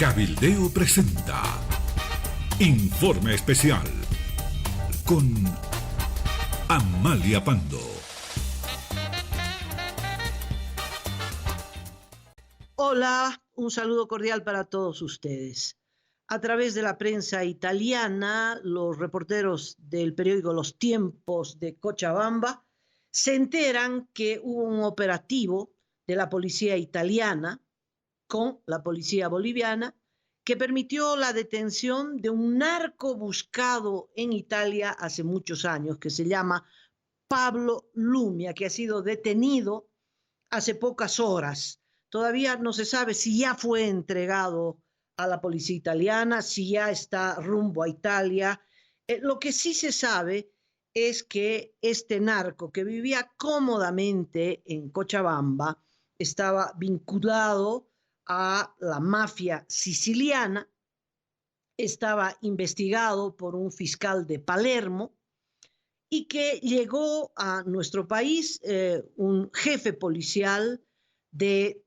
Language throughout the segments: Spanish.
Cabildeo presenta Informe Especial con Amalia Pando. Hola, un saludo cordial para todos ustedes. A través de la prensa italiana, los reporteros del periódico Los Tiempos de Cochabamba se enteran que hubo un operativo de la policía italiana con la policía boliviana que permitió la detención de un narco buscado en Italia hace muchos años, que se llama Pablo Lumia, que ha sido detenido hace pocas horas. Todavía no se sabe si ya fue entregado a la policía italiana, si ya está rumbo a Italia. Lo que sí se sabe es que este narco que vivía cómodamente en Cochabamba estaba vinculado a la mafia siciliana, estaba investigado por un fiscal de Palermo y que llegó a nuestro país un jefe policial de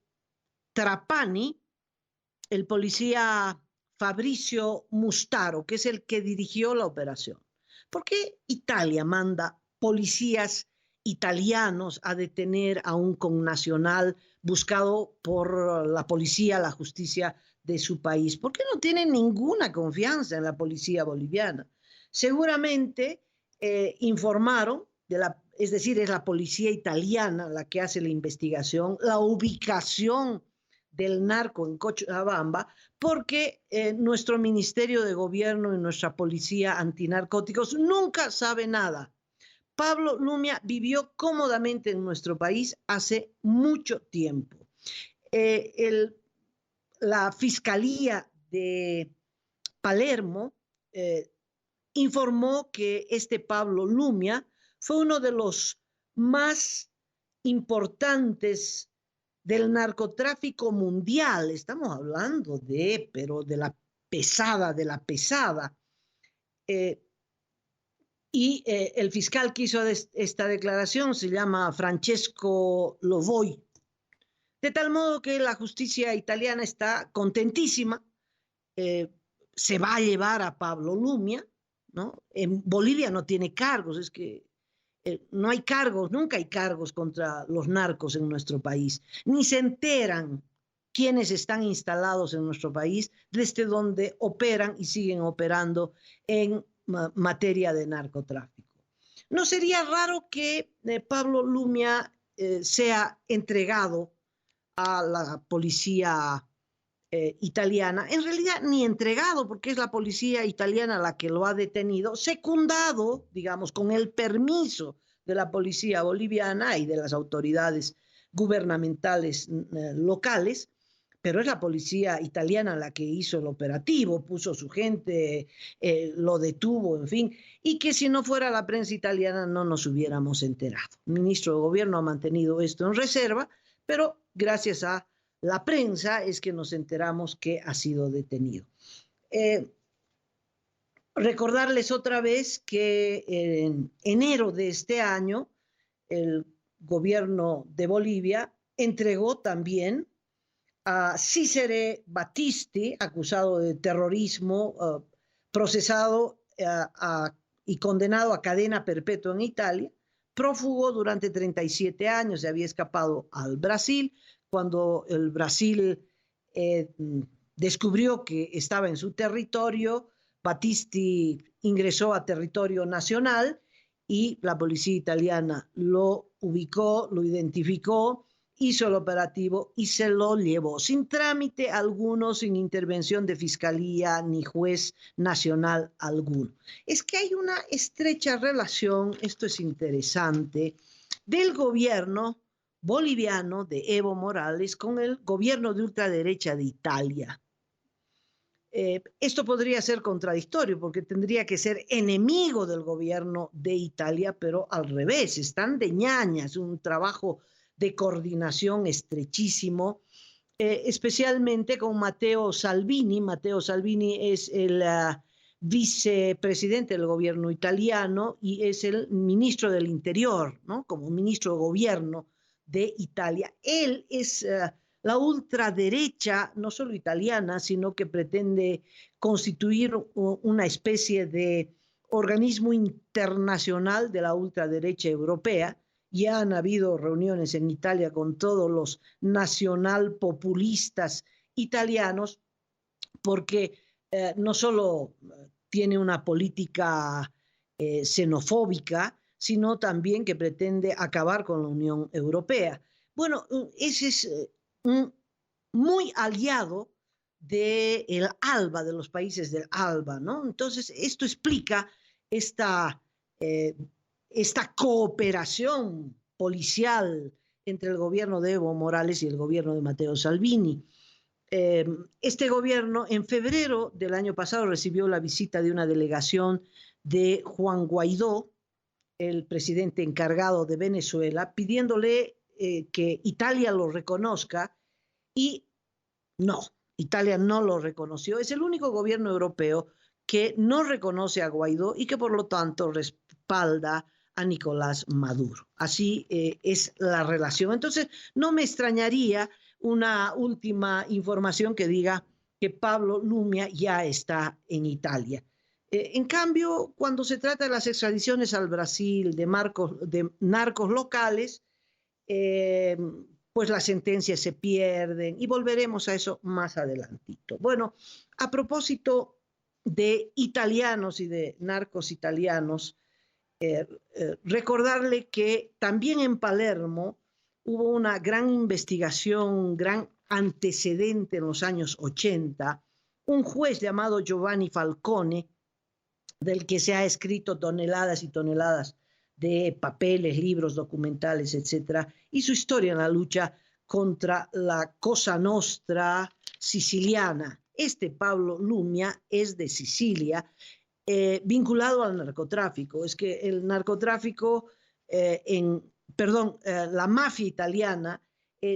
Trapani, el policía Fabrizio Mustaro, que es el que dirigió la operación. ¿Por qué Italia manda policías italianos a detener a un connacional buscado por la policía, la justicia de su país? ¿Por qué no tienen ninguna confianza en la policía boliviana? Seguramente informaron es decir, es la policía italiana la que hace la investigación, la ubicación del narco en Cochabamba, porque nuestro Ministerio de Gobierno y nuestra policía antinarcóticos nunca sabe nada. Pablo Lumia vivió cómodamente en nuestro país hace mucho tiempo. La Fiscalía de Palermo informó que este Pablo Lumia fue uno de los más importantes del narcotráfico mundial. Estamos hablando pero de la pesada. El fiscal que hizo esta declaración se llama Francesco Lovoi. De tal modo que la justicia italiana está contentísima. Se va a llevar a Pablo Lumia, ¿no? En Bolivia no tiene cargos, es que no hay cargos, nunca hay cargos contra los narcos en nuestro país, ni se enteran quienes están instalados en nuestro país, desde donde operan y siguen operando en materia de narcotráfico. ¿No sería raro que Pablo Lumia sea entregado a la policía italiana? En realidad ni entregado, porque es la policía italiana la que lo ha detenido, secundado, digamos, con el permiso de la policía boliviana y de las autoridades gubernamentales locales, pero es la policía italiana la que hizo el operativo, puso su gente, lo detuvo, en fin, y que si no fuera la prensa italiana no nos hubiéramos enterado. El ministro de Gobierno ha mantenido esto en reserva, pero gracias a la prensa es que nos enteramos que ha sido detenido. Recordarles otra vez que en enero de este año el gobierno de Bolivia entregó también a Cesare Battisti, acusado de terrorismo, procesado y condenado a cadena perpetua en Italia, prófugo durante 37 años, se había escapado al Brasil. Cuando el Brasil descubrió que estaba en su territorio, Battisti ingresó a territorio nacional y la policía italiana lo ubicó, lo identificó, hizo el operativo y se lo llevó sin trámite alguno, sin intervención de fiscalía ni juez nacional alguno. Es que hay una estrecha relación, esto es interesante, del gobierno boliviano de Evo Morales con el gobierno de ultraderecha de Italia. Esto podría ser contradictorio porque tendría que ser enemigo del gobierno de Italia, pero al revés, están de ñañas, un trabajo de coordinación estrechísimo, especialmente con Matteo Salvini. Matteo Salvini es el vicepresidente del gobierno italiano y es el ministro del Interior, ¿no? Como ministro de gobierno de Italia. Él es la ultraderecha, no solo italiana, sino que pretende constituir una especie de organismo internacional de la ultraderecha europea. Ya han habido reuniones en Italia con todos los nacionalpopulistas italianos, porque no solo tiene una política xenofóbica, sino también que pretende acabar con la Unión Europea. Bueno, ese es muy aliado del ALBA, de los países del ALBA, ¿no? Entonces, esto explica esta cooperación policial entre el gobierno de Evo Morales y el gobierno de Matteo Salvini. Este gobierno en febrero del año pasado recibió la visita de una delegación de Juan Guaidó, el presidente encargado de Venezuela, pidiéndole que Italia lo reconozca, y no, Italia no lo reconoció. Es el único gobierno europeo que no reconoce a Guaidó y que por lo tanto respalda a Nicolás Maduro. Así es la relación. Entonces, no me extrañaría una última información que diga que Pablo Lumia ya está en Italia. En cambio, cuando se trata de las extradiciones al Brasil de narcos locales, pues las sentencias se pierden y volveremos a eso más adelantito. Bueno, a propósito de italianos y de narcos italianos, recordarle que también en Palermo hubo una gran investigación, un gran antecedente en los años 80, un juez llamado Giovanni Falcone, del que se ha escrito toneladas y toneladas de papeles, libros, documentales, etcétera, y su historia en la lucha contra la Cosa Nostra siciliana. Este Pablo Lumia es de Sicilia, vinculado al narcotráfico. Es que el narcotráfico, la mafia italiana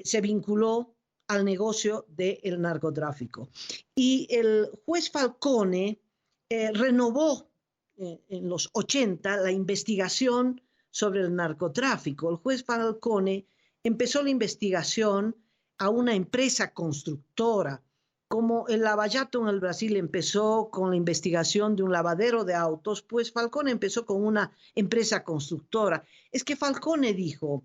se vinculó al negocio del narcotráfico. Y el juez Falcone renovó en los 80 la investigación sobre el narcotráfico. El juez Falcone empezó la investigación a una empresa constructora, como el Lava Jato en el Brasil empezó con la investigación de un lavadero de autos, pues Falcone empezó con una empresa constructora. Es que Falcone dijo,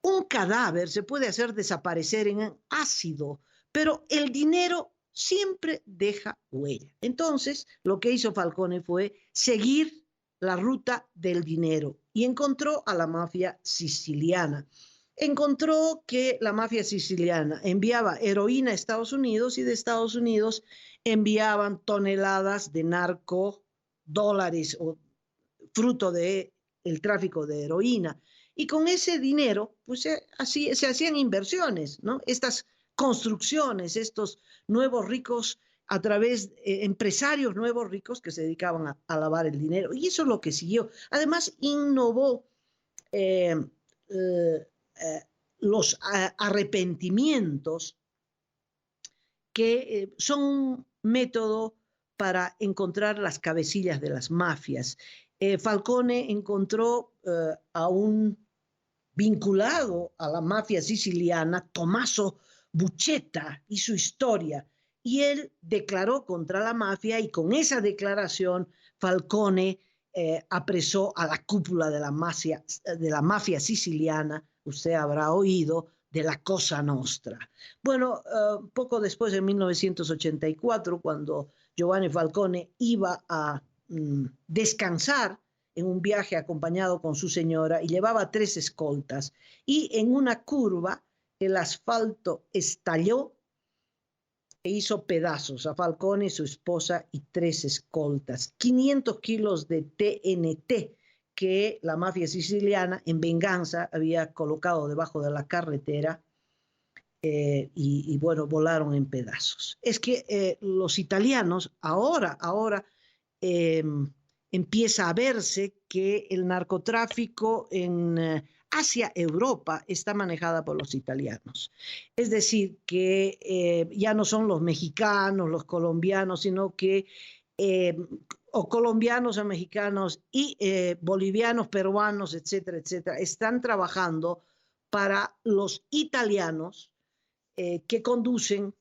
un cadáver se puede hacer desaparecer en ácido, pero el dinero siempre deja huella. Entonces, lo que hizo Falcone fue seguir la ruta del dinero y encontró a la mafia siciliana. Encontró que la mafia siciliana enviaba heroína a Estados Unidos y de Estados Unidos enviaban toneladas de narcodólares o fruto del tráfico de heroína. Y con ese dinero, pues se hacían inversiones, ¿no? Estas construcciones, estos nuevos ricos a través de empresarios nuevos ricos que se dedicaban a lavar el dinero. Y eso es lo que siguió. Además, innovó los arrepentimientos, que son un método para encontrar las cabecillas de las mafias. Falcone encontró a un vinculado a la mafia siciliana, Tommaso Buscetta, y su historia, y él declaró contra la mafia, y con esa declaración Falcone apresó a la cúpula de la mafia siciliana. Usted habrá oído de la Cosa Nostra. Bueno, poco después, en 1984, cuando Giovanni Falcone iba a descansar en un viaje acompañado con su señora y llevaba 3 escoltas, y en una curva el asfalto estalló e hizo pedazos a Falcone, su esposa y 3 escoltas. 500 kilos de TNT que la mafia siciliana en venganza había colocado debajo de la carretera, y bueno, volaron en pedazos. Es que los italianos ahora empieza a verse que el narcotráfico en Asia, Europa, está manejada por los italianos. Es decir, que ya no son los mexicanos, los colombianos, sino que o colombianos o mexicanos y bolivianos, peruanos, etcétera, etcétera, están trabajando para los italianos que conducen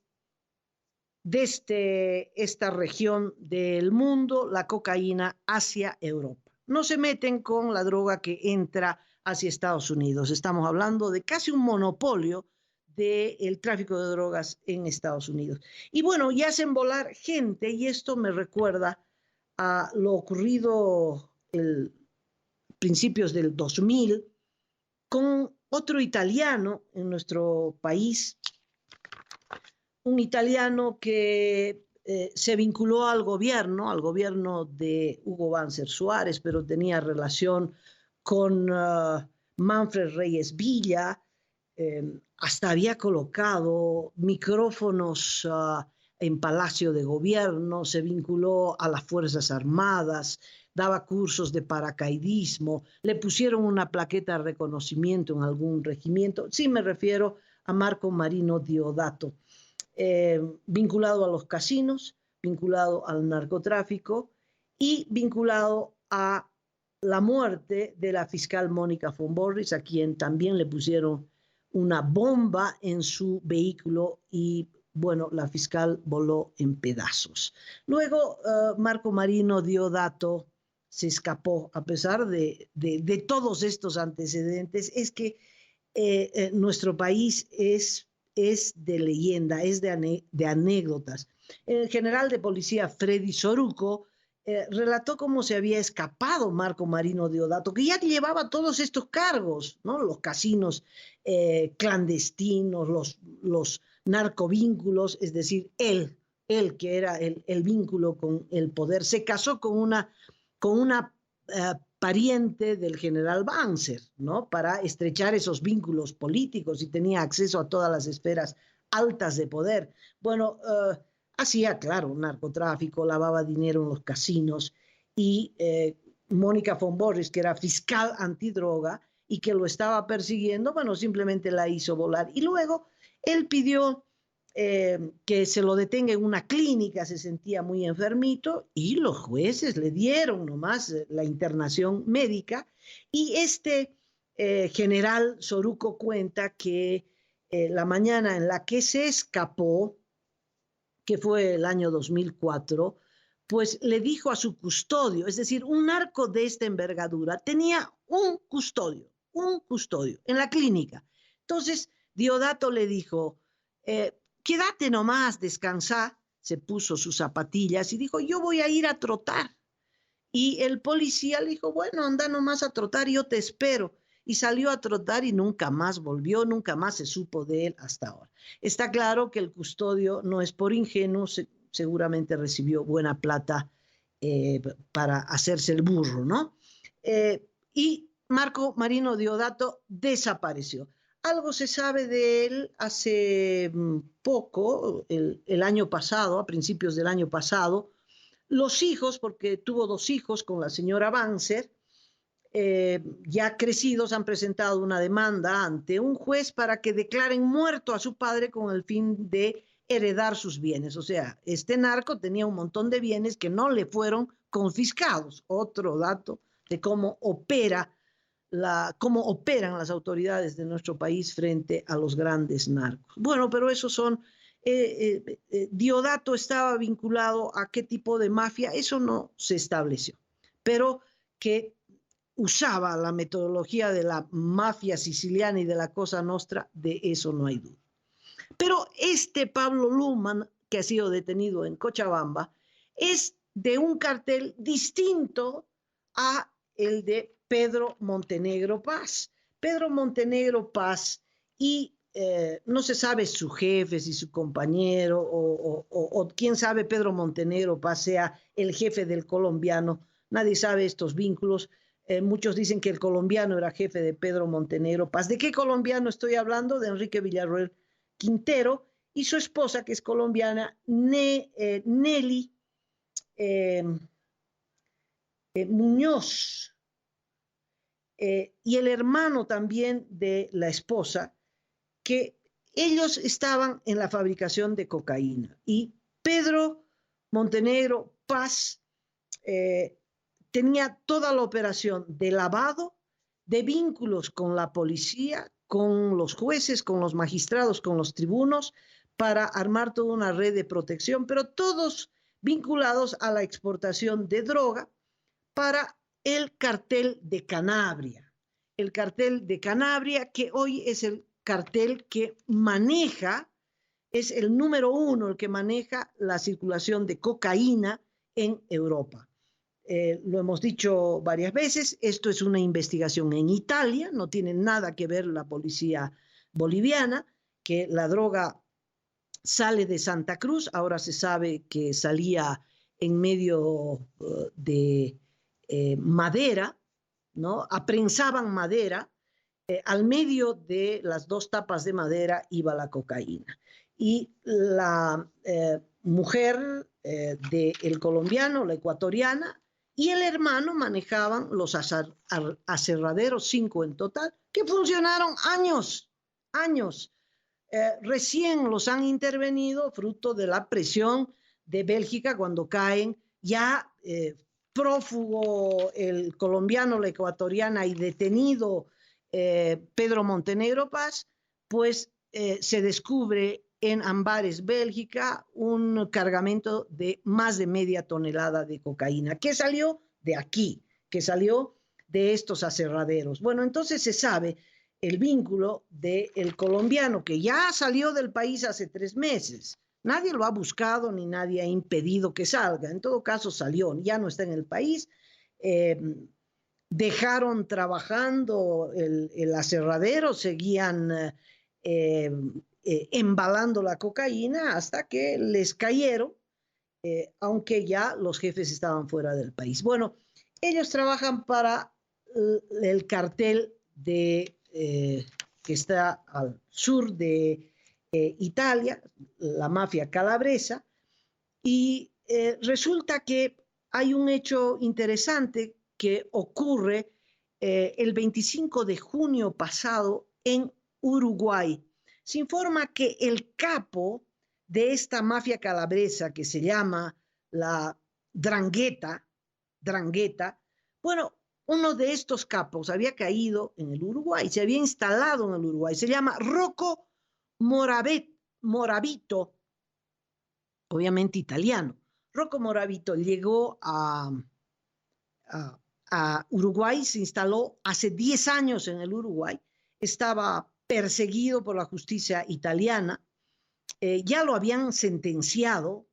desde esta región del mundo, la cocaína, hacia Europa. No se meten con la droga que entra hacia Estados Unidos. Estamos hablando de casi un monopolio del tráfico de drogas en Estados Unidos. Y bueno, y hacen volar gente, y esto me recuerda a lo ocurrido en principios del 2000 con otro italiano en nuestro país, un italiano que se vinculó al gobierno de Hugo Banzer Suárez, pero tenía relación con Manfred Reyes Villa, hasta había colocado micrófonos en Palacio de Gobierno, se vinculó a las Fuerzas Armadas, daba cursos de paracaidismo, le pusieron una plaqueta de reconocimiento en algún regimiento. Sí, me refiero a Marco Marino Diodato, vinculado a los casinos, vinculado al narcotráfico y vinculado a la muerte de la fiscal Mónica von Borries, a quien también le pusieron una bomba en su vehículo y, bueno, la fiscal voló en pedazos. Luego, Marco Marino Diodato se escapó, a pesar de todos estos antecedentes. Es que nuestro país es de leyenda, es de anécdotas. El general de policía Freddy Soruco relató cómo se había escapado Marco Marino Diodato, que ya llevaba todos estos cargos, ¿no? Los casinos clandestinos, los narcovínculos, es decir, él que era el vínculo con el poder, se casó con una pariente del general Banzer, ¿no? Para estrechar esos vínculos políticos, y tenía acceso a todas las esferas altas de poder. Bueno, hacía, claro, narcotráfico, lavaba dinero en los casinos, y Mónica von Borries, que era fiscal antidroga y que lo estaba persiguiendo, bueno, simplemente la hizo volar. Y luego él pidió que se lo detenga en una clínica, se sentía muy enfermito, y los jueces le dieron nomás la internación médica, y este general Soruco cuenta que la mañana en la que se escapó, que fue el año 2004, pues le dijo a su custodio, es decir, un narco de esta envergadura tenía un custodio en la clínica. Entonces Diodato le dijo, quédate nomás, descansá. Se puso sus zapatillas y dijo, yo voy a ir a trotar. Y el policía le dijo, bueno, anda nomás a trotar, yo te espero. Y salió a trotar y nunca más volvió, nunca más se supo de él hasta ahora. Está claro que el custodio no es por ingenuo, seguramente recibió buena plata para hacerse el burro, ¿no? Y Marco Marino Diodato desapareció. Algo se sabe de él hace poco, el año pasado, a principios del año pasado. Los hijos, porque tuvo 2 hijos con la señora Banzer, ya crecidos, han presentado una demanda ante un juez para que declaren muerto a su padre con el fin de heredar sus bienes. O sea, este narco tenía un montón de bienes que no le fueron confiscados. Otro dato de cómo operan las autoridades de nuestro país frente a los grandes narcos. Bueno, pero esos son... Diodato estaba vinculado a qué tipo de mafia, eso no se estableció, pero que usaba la metodología de la mafia siciliana y de la Cosa Nostra, de eso no hay duda. Pero este Pablo Luman, que ha sido detenido en Cochabamba, es de un cartel distinto a el de Pedro Montenegro Paz. Pedro Montenegro Paz y no se sabe su jefe, si su compañero o quién sabe Pedro Montenegro Paz sea el jefe del colombiano. Nadie sabe estos vínculos. Muchos dicen que el colombiano era jefe de Pedro Montenegro Paz. ¿De qué colombiano estoy hablando? De Enrique Villarroel Quintero y su esposa, que es colombiana, Nelly Muñoz. Y el hermano también de la esposa, que ellos estaban en la fabricación de cocaína. Y Pedro Montenegro Paz tenía toda la operación de lavado, de vínculos con la policía, con los jueces, con los magistrados, con los tribunos, para armar toda una red de protección, pero todos vinculados a la exportación de droga para el cartel de Canabria. El cartel de Canabria, que hoy es el cartel que maneja, es el número uno, el que maneja la circulación de cocaína en Europa. Lo hemos dicho varias veces, esto es una investigación en Italia, no tiene nada que ver la policía boliviana, que la droga sale de Santa Cruz, ahora se sabe que salía en medio de madera, ¿no? Aprensaban madera, al medio de las dos tapas de madera iba la cocaína. Y la mujer del colombiano, la ecuatoriana, y el hermano manejaban los aserraderos, 5 en total, que funcionaron años. Recién los han intervenido fruto de la presión de Bélgica cuando caen ya prófugo el colombiano, la ecuatoriana y detenido Pedro Montenegro Paz, pues se descubre en Ambares, Bélgica, un cargamento de más de media tonelada de cocaína, que salió de aquí, que salió de estos aserraderos. Bueno, entonces se sabe el vínculo del colombiano, que ya salió del país hace 3 meses. Nadie lo ha buscado ni nadie ha impedido que salga. En todo caso salió, ya no está en el país. Dejaron trabajando el aserradero, seguían embalando la cocaína hasta que les cayeron, aunque ya los jefes estaban fuera del país. Bueno, ellos trabajan para el cartel de, que está al sur de Italia, la mafia calabresa, y resulta que hay un hecho interesante que ocurre el 25 de junio pasado en Uruguay. Se informa que el capo de esta mafia calabresa, que se llama la Drangheta, bueno, uno de estos capos había caído en el Uruguay, se había instalado en el Uruguay, se llama Rocco Moravito, obviamente italiano. Rocco Moravito llegó a Uruguay, se instaló hace 10 años en el Uruguay, estaba perseguido por la justicia italiana, ya lo habían sentenciado,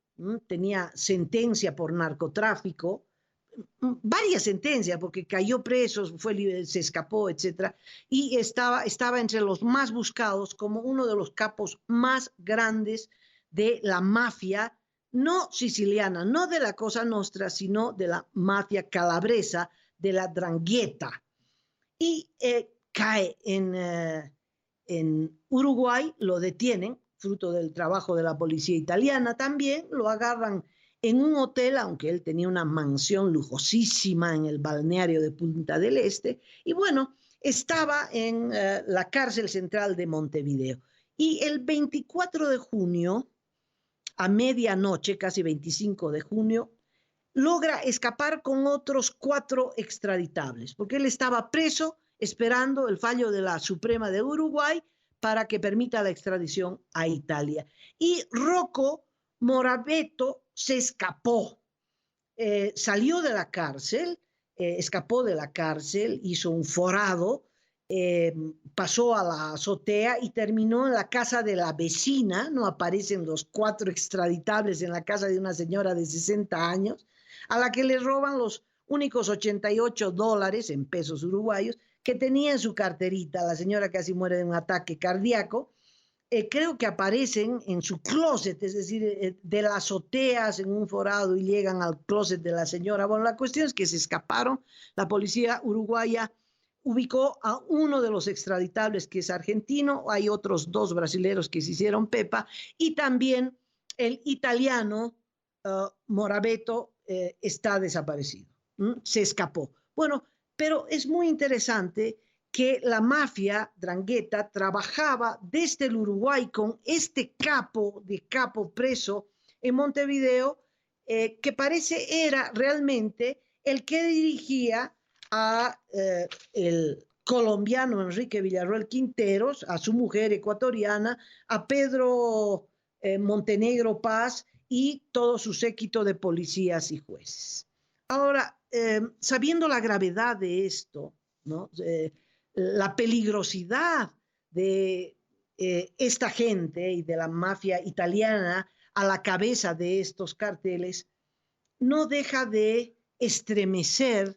tenía sentencia por narcotráfico, varias sentencias, porque cayó preso, se escapó, etc. Y estaba entre los más buscados como uno de los capos más grandes de la mafia, no siciliana, no de la Cosa Nostra, sino de la mafia calabresa, de la Drangheta. Y cae en Uruguay, lo detienen, fruto del trabajo de la policía italiana también, lo agarran en un hotel, aunque él tenía una mansión lujosísima en el balneario de Punta del Este, y bueno, estaba en la cárcel central de Montevideo. Y el 24 de junio, a medianoche, casi 25 de junio, logra escapar con otros 4 extraditables, porque él estaba preso esperando el fallo de la Suprema de Uruguay para que permita la extradición a Italia. Y Rocco Moravito se escapó, salió de la cárcel, escapó de la cárcel, hizo un forado, pasó a la azotea y terminó en la casa de la vecina. No aparecen los 4 extraditables en la casa de una señora de 60 años, a la que le roban los únicos $88 en pesos uruguayos que tenía en su carterita. La señora casi muere de un ataque cardíaco. Creo que aparecen en su closet, es decir, de las azoteas en un forado y llegan al closet de la señora. Bueno, la cuestión es que se escaparon. La policía uruguaya ubicó a uno de los extraditables, que es argentino. Hay otros 2 brasileños que se hicieron pepa, y también el italiano Moravito está desaparecido, se escapó. Bueno, pero es muy interesante que la mafia Drangheta trabajaba desde el Uruguay con este capo preso en Montevideo, que parece era realmente el que dirigía a el colombiano Enrique Villarroel Quinteros, a su mujer ecuatoriana, a Pedro Montenegro Paz y todo su séquito de policías y jueces. Ahora, sabiendo la gravedad de esto, ¿no? La peligrosidad de esta gente y de la mafia italiana a la cabeza de estos carteles, no deja de estremecer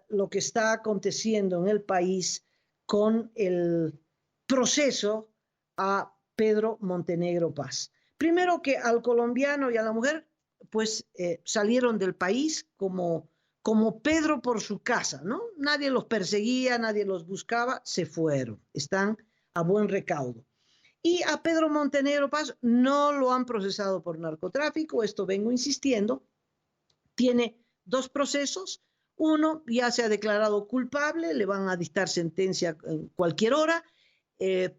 lo que está aconteciendo en el país con el proceso a Pedro Montenegro Paz. Primero que al colombiano y a la mujer, pues salieron del país como Pedro por su casa, ¿no? Nadie los perseguía, nadie los buscaba, se fueron, están a buen recaudo. Y a Pedro Montenegro Paz no lo han procesado por narcotráfico, esto vengo insistiendo, tiene 2 procesos. Uno ya se ha declarado culpable, le van a dictar sentencia en cualquier hora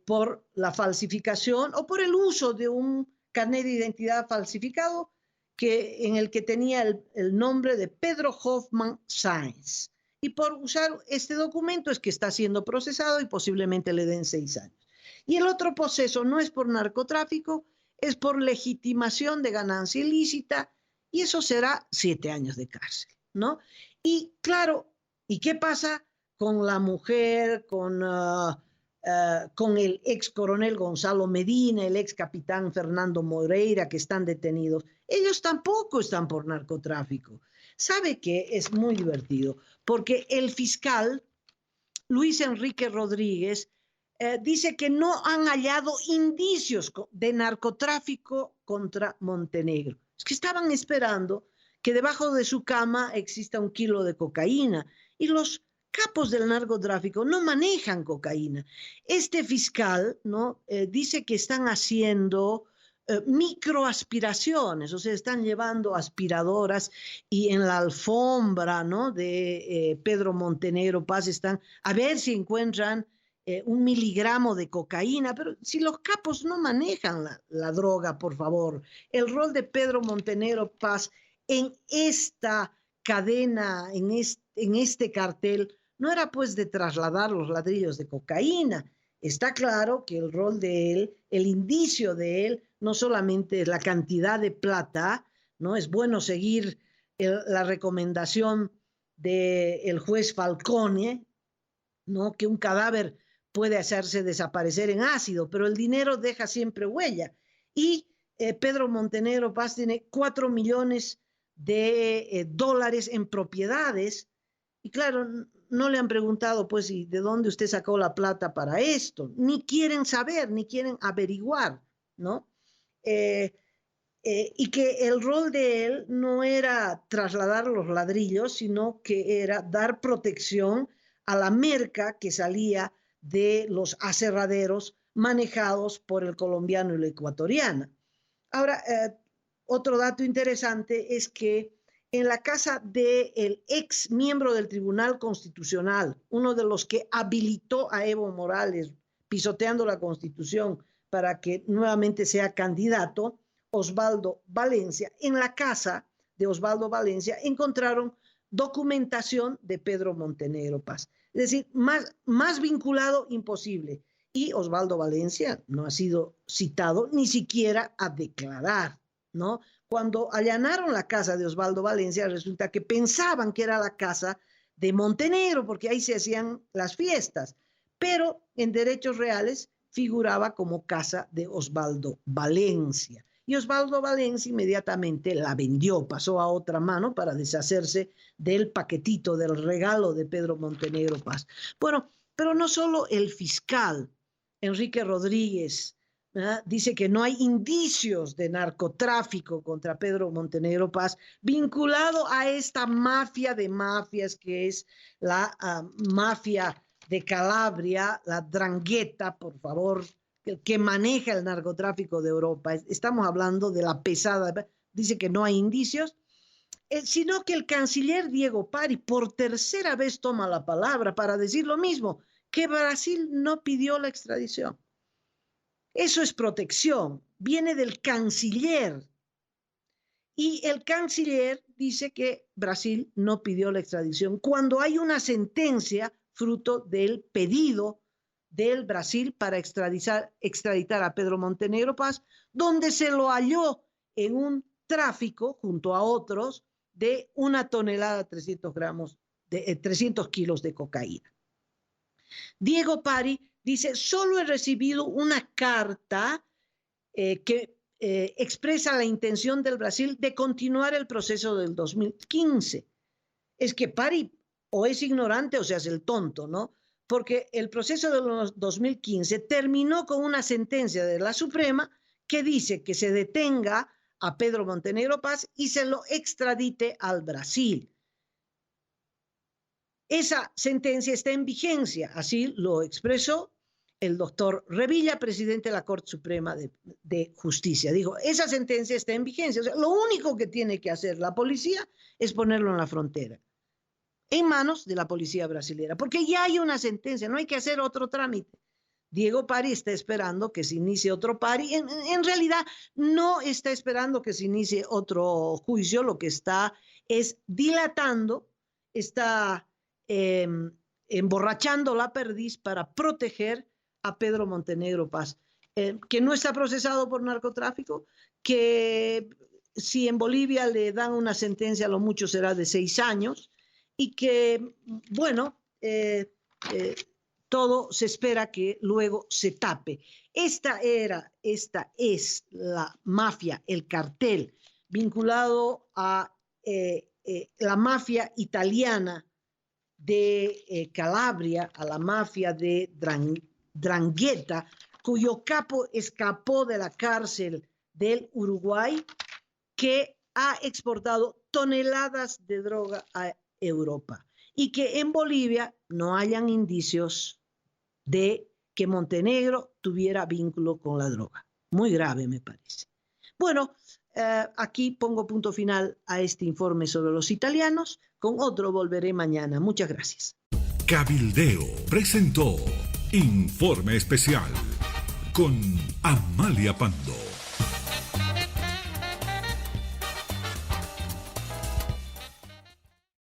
por la falsificación o por el uso de un carnet de identidad falsificado en el que tenía el nombre de Pedro Hoffman Sáenz. Y por usar este documento es que está siendo procesado y posiblemente le den 6 años. Y el otro proceso no es por narcotráfico, es por legitimación de ganancia ilícita y eso será 7 años de cárcel, ¿no? Y claro, ¿y qué pasa con la mujer, con el ex coronel Gonzalo Medina, el ex capitán Fernando Moreira, que están detenidos? Ellos tampoco están por narcotráfico. ¿Sabe qué? Es muy divertido, porque el fiscal Luis Enrique Rodríguez dice que no han hallado indicios de narcotráfico contra Montenegro. Es que estaban esperando que debajo de su cama exista 1 kilo de cocaína y los capos del narcotráfico no manejan cocaína. Este fiscal, ¿no? Dice que están haciendo microaspiraciones, o sea, están llevando aspiradoras y en la alfombra, ¿no? de Pedro Montenegro Paz están a ver si encuentran 1 miligramo de cocaína, pero si los capos no manejan la droga, por favor. El rol de Pedro Montenegro Paz en esta cadena, en este cartel, no era pues de trasladar los ladrillos de cocaína. Está claro que el rol de él, el indicio de él, no solamente es la cantidad de plata, ¿no? Es bueno seguir la recomendación del juez Falcone, ¿no? Que un cadáver puede hacerse desaparecer en ácido, pero el dinero deja siempre huella. Y Pedro Montenegro Paz tiene 4 millones de dólares en propiedades. Y claro, no le han preguntado, pues, ¿y de dónde usted sacó la plata para esto? Ni quieren saber, ni quieren averiguar, ¿no? Y que el rol de él no era trasladar los ladrillos, sino que era dar protección a la merca que salía de los aserraderos manejados por el colombiano y la ecuatoriana. Ahora, otro dato interesante es que en la casa del ex miembro del Tribunal Constitucional, uno de los que habilitó a Evo Morales pisoteando la Constitución para que nuevamente sea candidato, Osvaldo Valencia, en la casa de Osvaldo Valencia encontraron documentación de Pedro Montenegro Paz. Es decir, más vinculado imposible. Y Osvaldo Valencia no ha sido citado ni siquiera a declarar, ¿no? Cuando allanaron la casa de Osvaldo Valencia, resulta que pensaban que era la casa de Montenegro, porque ahí se hacían las fiestas, pero en derechos reales figuraba como casa de Osvaldo Valencia. Y Osvaldo Valencia inmediatamente la vendió, pasó a otra mano para deshacerse del paquetito, del regalo de Pedro Montenegro Paz. Bueno, pero no solo el fiscal Enrique Rodríguez dice que no hay indicios de narcotráfico contra Pedro Montenegro Paz vinculado a esta mafia de mafias que es la mafia de Calabria, la 'Ndrangheta, por favor, que maneja el narcotráfico de Europa. Estamos hablando de la pesada, dice que no hay indicios, sino que el canciller Diego Pari por tercera vez toma la palabra para decir lo mismo, que Brasil no pidió la extradición. Eso es protección, viene del canciller. Y el canciller dice que Brasil no pidió la extradición cuando hay una sentencia fruto del pedido del Brasil para extraditar a Pedro Montenegro Paz, donde se lo halló en un tráfico junto a otros de 1 tonelada 300 kilos de cocaína. Diego Pari dice: solo he recibido una carta que expresa la intención del Brasil de continuar el proceso del 2015. Es que Pari o es ignorante o se hace el tonto, ¿no? Porque el proceso del 2015 terminó con una sentencia de la Suprema que dice que se detenga a Pedro Montenegro Paz y se lo extradite al Brasil. Esa sentencia está en vigencia, así lo expresó el doctor Revilla, presidente de la Corte Suprema de Justicia. Dijo: esa sentencia está en vigencia. O sea, lo único que tiene que hacer la policía es ponerlo en la frontera, en manos de la policía brasileña, porque ya hay una sentencia, no hay que hacer otro trámite. Diego Pari está esperando que se inicie otro Pari. En realidad no está esperando que se inicie otro juicio, lo que está es dilatando, está emborrachando la perdiz para proteger a Pedro Montenegro Paz, que no está procesado por narcotráfico, que si en Bolivia le dan una sentencia, a lo mucho será de 6 años, y que, bueno, todo se espera que luego se tape. Esta es la mafia, el cartel vinculado a la mafia italiana de Calabria, a la mafia de Drangheta, cuyo capo escapó de la cárcel del Uruguay, que ha exportado toneladas de droga a Europa, y que en Bolivia no hayan indicios de que Montenegro tuviera vínculo con la droga. Muy grave, me parece. Bueno, aquí pongo punto final a este informe sobre los italianos. Con otro volveré mañana. Muchas gracias. Cabildeo presentó Informe Especial con Amalia Pando.